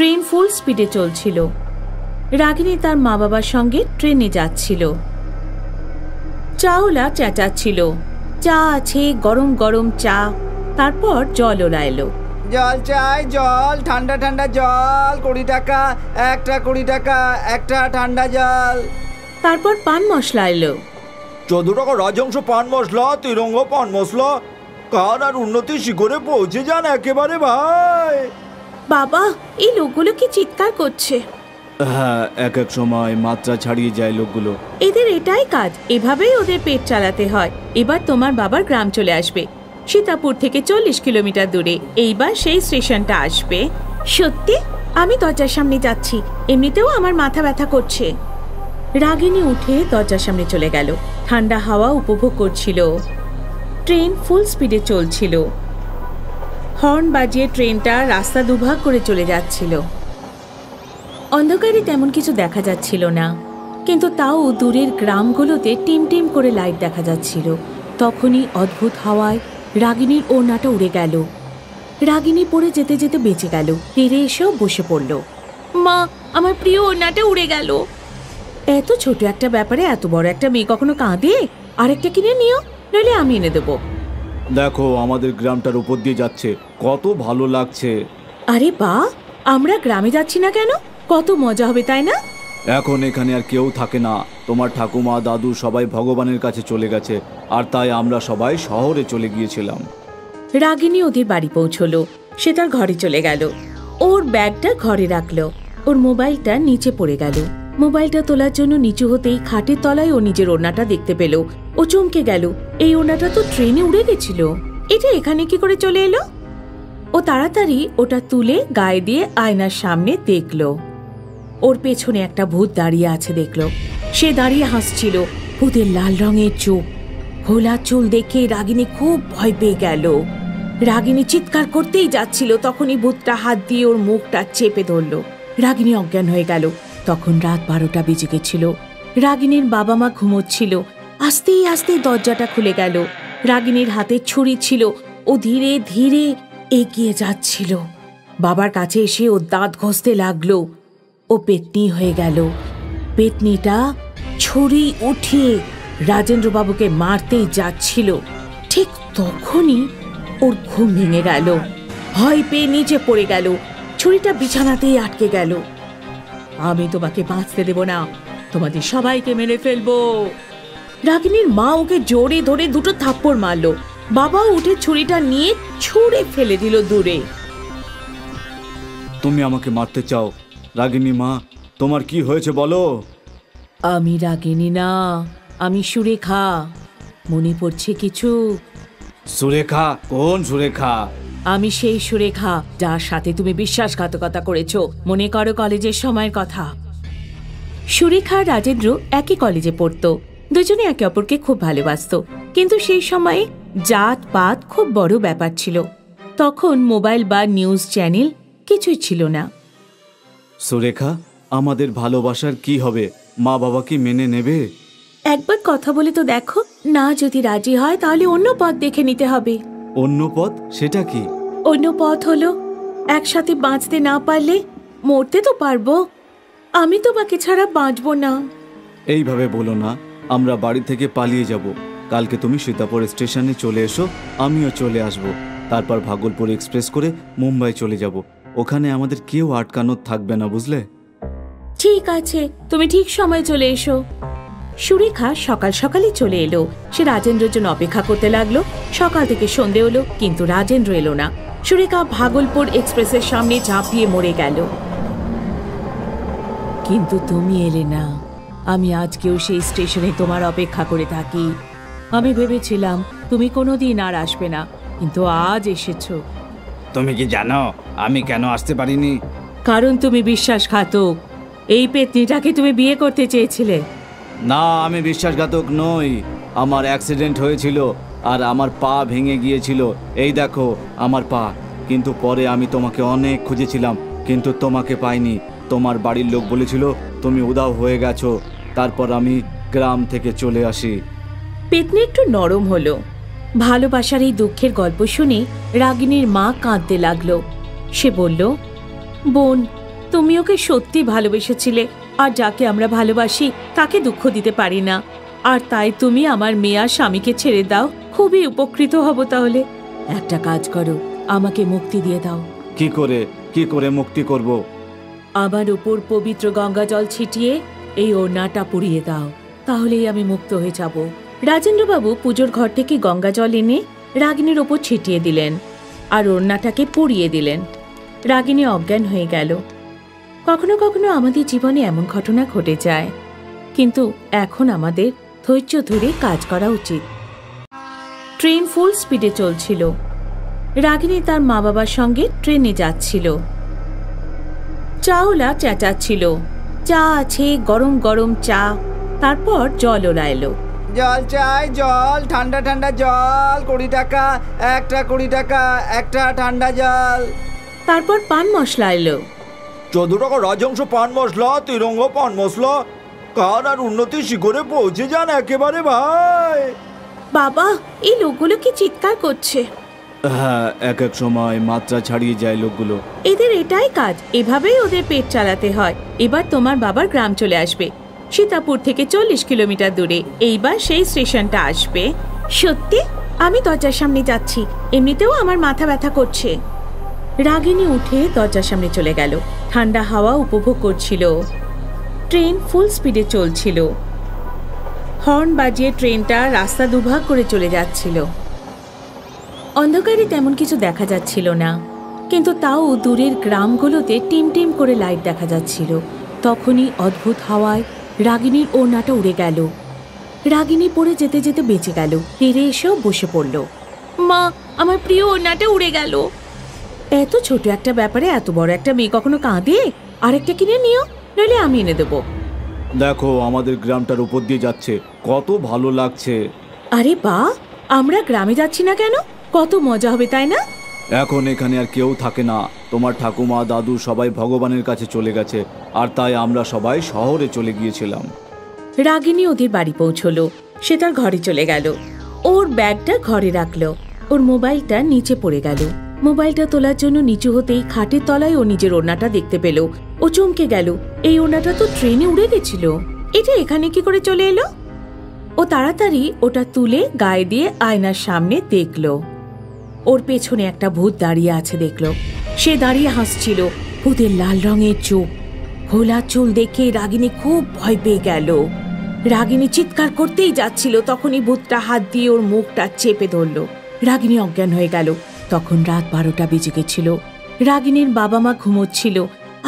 Train ফুল স্পিডে চলছিল। রাগিনী তার মা বাবার সঙ্গে ট্রেনে যাচ্ছিল। চাওলা চেঁচাচ্ছিল, চা আছে, গরম গরম চা। তারপর জলওলা এলো। জল চাই, জল, ঠান্ডা ঠান্ডা জল, 20 টাকা একটা, 20 টাকা একটা ঠান্ডা জল। তারপর পান মশলা এলো। 14 টাকা রাজংশ পান মশলা, তিরঙ্গ পান মশলা। কার আর উন্নতি শিখরে পৌঁছে যান একেবারে ভাই। বাবা, এই লোকগুলো কি চিৎকার করছে। হ্যাঁ, এক এক সময় মাত্রা ছাড়িয়ে যায় লোকগুলো। এদের এটাই কাজ, এভাবেই ওদের পেট চালাতে হয়। এবার তোমার বাবার গ্রাম চলে আসবে, সীতাপুর থেকে 40 কিলোমিটার দূরে। এইবার সেই স্টেশনটা আসবে। সত্যি? আমি দরজার সামনে যাচ্ছি, এমনিতেও আমার মাথা ব্যথা করছে। রাগিনী উঠে দরজার সামনে চলে গেল। ঠান্ডা হাওয়া উপভোগ করছিল। ট্রেন ফুল স্পিডে চলছিল। হর্ন বাজিয়ে ট্রেনটা রাস্তা দুভাগ করে চলে যাচ্ছিল। অন্ধকারে তেমন কিছু দেখা যাচ্ছিল না, কিন্তু তাও দূরের গ্রামগুলোতে টিম টিম করে লাইট দেখা যাচ্ছিল। তখনই অদ্ভুত হাওয়ায় রাগিনীর ওড়নাটা উড়ে গেল। রাগিনী পড়ে যেতে যেতে বেঁচে গেল। তেরে এসেও বসে পড়ল। মা, আমার প্রিয় ওড়নাটা উড়ে গেল। এত ছোট একটা ব্যাপারে এত বড় একটা মেয়ে কখনো কাঁদে? আরেকটা কিনে নিও, নইলে আমি এনে দেবো। দেখো, আমাদের গ্রামটার উপর দিয়ে যাচ্ছে, কত ভালো লাগছে। আরে বাহ, আমরা গ্রামে যাচ্ছি না কেন? কত মজা হবে, তাই না? এখন এখানে আর কেউ থাকে না। তোমার ঠাকুমা, দাদু সবাই ভগবানের কাছে চলে গেছে, আর তাই আমরা সবাই শহরে চলে গিয়েছিলাম। রাগিনী ওদের বাড়ি পৌঁছলো। সে তার ঘরে চলে গেল। ওর ব্যাগটা ঘরে রাখলো। ওর মোবাইলটা নিচে পড়ে গেল। মোবাইলটা তোলার জন্য নিচু হতেই খাটের তলায় ও নিজের ওড়নাটা দেখতে পেল। ও চমকে গেল, এই ওড়নাটা তো ট্রেনে উড়ে গেছিল। এটা এখানে কি করে চলে এলো? ও তাড়াতাড়ি ওটা তুলে গায়ে দিয়ে আয়নার সামনে দেখলো। ওর পেছনে একটা ভূত দাঁড়িয়ে আছে দেখলো। সে দাঁড়িয়ে হাসছিল। ভূতের লাল রঙের চোখ, খোলা চুল দেখে রাগিনী খুব ভয় পেয়ে গেল। রাগিনী চিৎকার করতেই যাচ্ছিল, তখনই ভূতটা হাত দিয়ে ওর মুখটা চেপে ধরল। রাগিনী অজ্ঞান হয়ে গেল। তখন রাত 12টা বেজে গেছিল। রাগিনীর বাবা মা ঘুমোচ্ছিল। আস্তে আস্তে দরজাটা খুলে গেল। রাগিনীর হাতে ছুরি ছিল। ও ধীরে ধীরে এগিয়ে যাচ্ছিল। বাবার কাছে এসে ও দাঁত ঘষতে লাগলো। ও পেতনি হয়ে গেল। পেতনিটা ছুরি উঠিয়ে রাজেন্দ্রবাবুকে মারতেই যাচ্ছিল। ঠিক তখনই ওর ঘুম ভেঙে গেল। ভয় পেয়ে নিচে পড়ে গেল। ছুরিটা বিছানাতেই আটকে গেল। আমি তোমাকে বাঁচতে দেব না, তোমাদের সবাইকে মেরে ফেলবো। রাগিনীর মা ওকে জোরে ধরে 2টো থাপ্পড় মারলো। বাবা উঠে ছুরিটা নিয়ে ছুঁড়ে ফেলে দিল দূরে। তুমি আমাকে মারতে চাও? রাগিনী মা, তোমার কি হয়েছে বলো? আমি রাগিনী না, আমি সুরেখা। মনে পড়ছে কিছু? সুরেখা? কোন সুরেখা? আমি সেই সুরেখা যার সাথে তুমি বিশ্বাসঘাতকতা করেছো। মনে করো কলেজের সময়ের কথা। সুরেখা আর রাজেন্দ্র একই কলেজে পড়তো। দুজনে একে অপরকে খুব ভালোবাসতো। কিন্তু সেই সময়ে জাত পাত খুব বড় ব্যাপার ছিল। তখন মোবাইল বা নিউজ চ্যানেল কিছুই ছিল না। সুরেখা, আমাদের ভালোবাসার কি হবে? মা বাবা কি মেনে নেবে? একবার কথা বলে তো দেখো না, যদি রাজি হয় তাহলে অন্য পথ দেখে নিতে হবে। অন্য পথ? সেটা কি? অন্য পথ হলো একসাথে বাঁচতে না পারলে মরতে তো পারবো। আমি তোমাকে ছাড়া বাঁচবো না। এইভাবে বলো না, আমরা বাড়ি থেকে পালিয়ে যাব। কালকে তুমি সীতাপুর স্টেশনে চলে এসো, আমিও চলে আসব। তারপর ভাগলপুর এক্সপ্রেস করে মুম্বাই চলে যাব। ওখানে আমাদের কেউ আটকানো থাকবে না, বুঝলে? ঠিক আছে, তুমি ঠিক সময় চলে এসো। সুরেখা সকাল সকালই চলে এলো। সে রাজেন্দ্রের জন্য অপেক্ষা করতে লাগলো। সকাল থেকে সন্ধে হলো, কিন্তু রাজেন্দ্র এলো না। সুরেখা ভাগলপুর এক্সপ্রেসের সামনে ঝাঁপিয়ে মরে গেল। কিন্তু তুমি এলে না। আমি আজকেও সেই স্টেশনে তোমার অপেক্ষা করে থাকি। আমি ভেবেছিলাম তুমি কোনোদিন আর আসবে না, কিন্তু আজ এসেছো। তুমি কি জানো আমি কেন আসতে পারিনি? কারণ তুমি বিশ্বাসঘাতক। এই পেতনিটাকে তুমি বিয়ে করতে চেয়েছিলে। না, আমি বিশ্বাসঘাতক নই। আমার অ্যাক্সিডেন্ট হয়েছিল আর আমার পা ভেঙে গিয়েছিল। এই দেখো আমার পা। কিন্তু পরে আমি তোমাকে অনেক খুঁজেছিলাম, কিন্তু তোমাকে পাইনি। তোমার বাড়ির লোক বলেছিল তুমি উধাও হয়ে গেছো। তারপর আমি গ্রাম থেকে চলে আসি। পেতনি একটু নরম হলো। ভালোবাসার এই দুঃখের গল্প শুনে রাগিনীর মা কাঁদতে লাগলো। সে বলল, বোন, তুমি ওকে সত্যি ভালোবেসেছিলে, আর যাকে আমরা ভালোবাসি তাকে দুঃখ দিতে পারি না। আর তাই তুমি আমার মেয়ে আর স্বামীকে ছেড়ে দাও, খুবই উপকৃত হব। তাহলে একটা কাজ করো, আমাকে মুক্তি দিয়ে দাও। কি করে মুক্তি করব? আমার উপর পবিত্র গঙ্গা জল ছিটিয়ে এই ওড়নাটা পুড়িয়ে দাও, তাহলেই আমি মুক্ত হয়ে যাব। রাজেন্দ্রবাবু পুজোর ঘর থেকে গঙ্গা জল এনে রাগিনীর ওপর ছিটিয়ে দিলেন আর ওড়নাটাকে পুড়িয়ে দিলেন। রাগিনী অজ্ঞান হয়ে গেল। কখনো কখনো আমাদের জীবনে এমন ঘটনা ঘটে যায়, কিন্তু এখন আমাদের ধৈর্য ধরে কাজ করা উচিত। ট্রেন ফুল স্পিডে চলছিল। রাগিনী তার মা বাবার সঙ্গে ট্রেনে যাচ্ছিল। চাওলা চেঁচাচ্ছিল, চা আছে, গরম গরম চা। তারপর জলওলা এলো। জল চাই, জল, ঠান্ডা ঠান্ডা জল, 20 টাকা, একটা 20 টাকা, একটা ঠান্ডা জল। তারপর পান মশলা এলো। 14 টাকা রাজংশ পান মশলা, তিরঙ্গ পান মশলা। কার আর উন্নতির শিখরে পৌঁছে যান একেবারে ভাই। বাবা, এই লোকগুলো কি চিৎকার করছে! হ্যাঁ, এক এক সময় মাত্রা ছাড়িয়ে যায় লোকগুলো। এদের এটাই কাজ, এভাবেই ওদের পেট চালাতে হয়। এবার তোমার বাবার গ্রাম চলে আসবে, সীতাপুর থেকে 40 কিলোমিটার দূরে। এইবার সেই স্টেশনটা আসবে। সত্যি? আমি দরজার সামনে যাচ্ছি, এমনিতেও আমার মাথা ব্যথা করছে। রাগিনী উঠে দরজার সামনে চলে গেল। ঠান্ডা হাওয়া উপভোগ করছিল। ট্রেন ফুল স্পিডে চলছিল। হর্ন বাজিয়ে ট্রেনটা রাস্তা দুভাগ করে চলে যাচ্ছিল। অন্ধকারে তেমন কিছু দেখা যাচ্ছিল না, কিন্তু তাও দূরের গ্রামগুলোতে টিম টিম করে লাইট দেখা যাচ্ছিল। তখনই অদ্ভুত হাওয়ায় রাগিনীর ওড়নাটা উড়ে গেল। রাগিনী পড়ে যেতে যেতে বেঁচে গেল। ফিরে এসেও বসে পড়ল। মা, আমার প্রিয় ওড়নাটা উড়ে গেল। এত ছোট একটা ব্যাপারে এত বড় একটা মেয়ে কখনো কাঁদে? আরেকটা কিনে নিও, নইলে আমি এনে দেবো। দেখো, আমাদের গ্রামটার উপর দিয়ে যাচ্ছে, কত ভালো লাগছে। আরে বাহ, আমরা গ্রামে যাচ্ছি না কেন? কত মজা হবে, তাই না? এখন এখানে আর কেউ থাকে না। তোমার ঠাকুমা, দাদু সবাই ভগবানের কাছে চলে গেছে, আর তাই আমরা সবাই শহরে চলে গিয়েছিলাম। রাগিনী ওদের বাড়ি পৌঁছলো। সে তার ঘরে চলে গেল। ওর ব্যাগটা ঘরে রাখলো। ওর মোবাইলটা নিচে পড়ে গেল। মোবাইলটা তোলার জন্য নিচু হতেই খাটের তলায় ও নিজের ওড়নাটা দেখতে পেল। ও চমকে গেল, এই ওড়নাটা তো ট্রেনে উড়ে গেছিল। এটা এখানে কি করে চলে এলো? ও তাড়াতাড়ি ওটা তুলে গায়ে দিয়ে আয়নার সামনে দেখলো। ওর পেছনে একটা ভূত দাঁড়িয়ে আছে দেখলো। সে দাঁড়িয়ে হাসছিল। ভূতের লাল রঙের চোখ, খোলা চুল দেখে রাগিনী খুব ভয় পেয়ে গেল। রাগিনী চিৎকার করতেই যাচ্ছিল, তখনই ভূতটা হাত দিয়ে ওর মুখটা চেপে ধরল। রাগিনী অজ্ঞান হয়ে গেল। তখন রাত 12টা বেজে গেছিল। রাগিনীর বাবা মা ঘুমোচ্ছিল।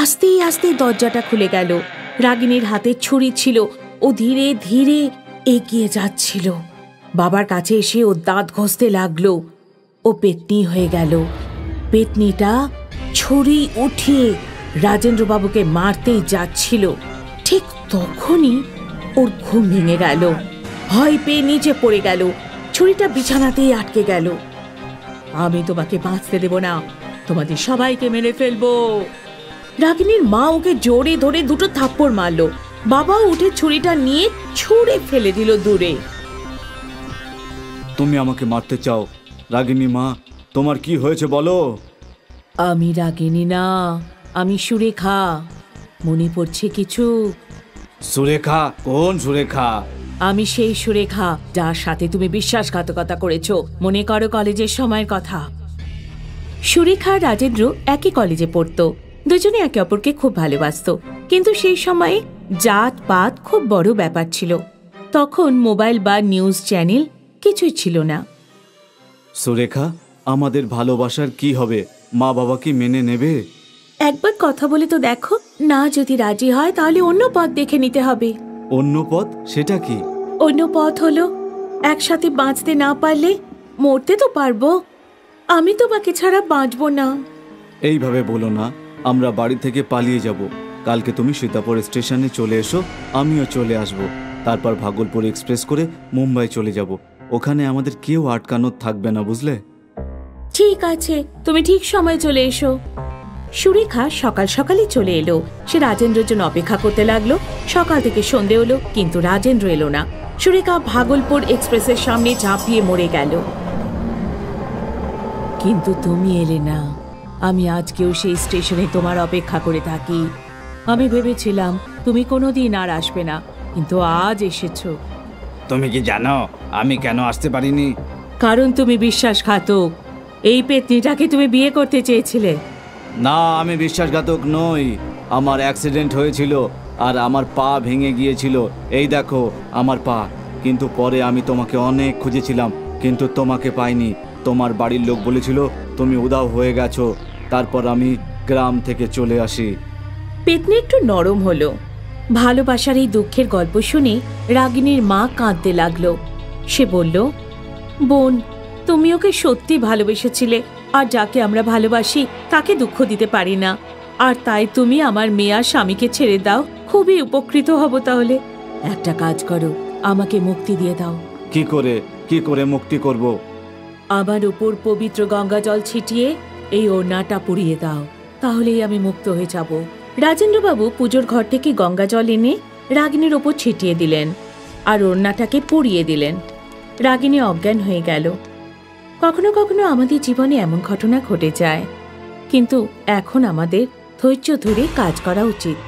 আস্তে আস্তে দরজাটা খুলে গেল। রাগিনীর হাতে ছুরি ছিল। ও ধীরে ধীরে এগিয়ে যাচ্ছিল। বাবার কাছে এসে ও দাঁত ঘষতে লাগলো। ও পেতনি হয়ে গেল। পেতনিটা ছুরি উঠিয়ে রাজেন্দ্রবাবুকে মারতেই যাচ্ছিল। ঠিক তখনই ওর ঘুম ভেঙে গেল। ভয় পেয়ে নিচে পড়ে গেল। ছুরিটা বিছানাতেই আটকে গেল। আমি তোমাকে বাঁচতে দেব না, তোমাদের সবাইকে মেরে ফেলবো। রাগিনীর মা ওকে জোরে ধরে 2টো থাপ্পড় মারলো। বাবা উঠে ছুরিটা নিয়ে ছুঁড়ে ফেলে দিল দূরে। তুমি আমাকে মারতে চাও? রাগিনী মা, তোমার কি হয়েছে বলো? আমি রাগিনী না, আমি সুরেখা। মনে পড়ছে কিছু? সুরেখা? কোন সুরেখা? আমি সেই সুরেখা যার সাথে তুমি বিশ্বাসঘাতকতা করেছো। মনে করো কলেজের সময়ের কথা। সুরেখা আর রাজেন্দ্র একই কলেজে পড়তো। দুজনে একে অপরকে খুব ভালোবাসতো। কিন্তু সেই সময়ে জাত পাত খুব বড় ব্যাপার ছিল। তখন মোবাইল বা নিউজ চ্যানেল কিছুই ছিল না। সুরেখা, আমাদের ভালোবাসার কি হবে? মা বাবা কি মেনে নেবে? একবার কথা বলে তো দেখো না, যদি রাজি হয় তাহলে অন্য পথ দেখে নিতে হবে। অন্য পথ? সেটা কি? অন্য পথ হলো, একসাথে বাঁচতে না পারলে মরতে তো পারবো। আমি তোমাকে ছাড়া বাঁচবো না। এইভাবে বলো না, আমরা বাড়ি থেকে পালিয়ে যাব। কালকে তুমি সীতাপুর স্টেশনে চলে এসো, আমিও চলে আসব। তারপর ভাগলপুর এক্সপ্রেস করে মুম্বাই চলে যাব। ওখানে আমাদের কেউ আটকানোর থাকবে না, বুঝলে? ঠিক আছে, তুমি ঠিক সময় চলে এসো। সুরেখা সকাল সকালই চলে এলো। সে রাজেন্দ্রের জন্য অপেক্ষা করতে লাগলো। সকাল থেকে সন্ধে হলো, কিন্তু রাজেন্দ্র এলো না। সুরেখা ভাগলপুর এক্সপ্রেসের সামনে ঝাঁপিয়ে মরে গেল। কিন্তু তুমি এলে না। আমি আজকেও সেই স্টেশনে তোমার অপেক্ষা করে থাকি। আমি ভেবেছিলাম তুমি কোনোদিন আর আসবে না, কিন্তু আজ এসেছো। তুমি কি জানো আমি কেন আসতে পারিনি? কারণ তুমি বিশ্বাসঘাতক। এই পেতনিটাকে তুমি বিয়ে করতে চেয়েছিলে। না, আমি বিশ্বাসঘাতক নই। আমার অ্যাক্সিডেন্ট হয়েছিল আর আমার পা ভেঙে গিয়েছিল। এই দেখো আমার পা। কিন্তু পরে আমি তোমাকে অনেক খুঁজেছিলাম, কিন্তু তোমাকে পাইনি। তোমার বাড়ির লোক বলেছিল তুমি উধাও হয়ে গেছো। তারপর আমি গ্রাম থেকে চলে আসি। পেতনি একটু নরম হলো। ভালোবাসার এই দুঃখের গল্প শুনে রাগিনীর মা কাঁদতে লাগলো। সে বলল, বোন, তুমি ওকে সত্যি ভালোবেসেছিলে, আর যাকে আমরা ভালোবাসি তাকে দুঃখ দিতে পারি না। আর তাই তুমি আমার মেয়ে আর স্বামীকে ছেড়ে দাও। খুবই উপকৃত হব তাহলে। একটা কাজ করো, আমাকে মুক্তি দিয়ে দাও। কি করে মুক্তি করব? আমার উপর পবিত্র গঙ্গা জল ছিটিয়ে এই ওড়নাটা পুড়িয়ে দাও, তাহলেই আমি মুক্ত হয়ে যাব। রাজেন্দ্রবাবু পুজোর ঘর থেকে গঙ্গা জল এনে রাগিনীর ওপর ছিটিয়ে দিলেন আর ওড়নাটাকে পুড়িয়ে দিলেন। রাগিনী অজ্ঞান হয়ে গেল। কখনো কখনো আমাদের জীবনে এমন ঘটনা ঘটে যায়, কিন্তু এখন আমাদের ধৈর্য ধরে কাজ করা উচিত।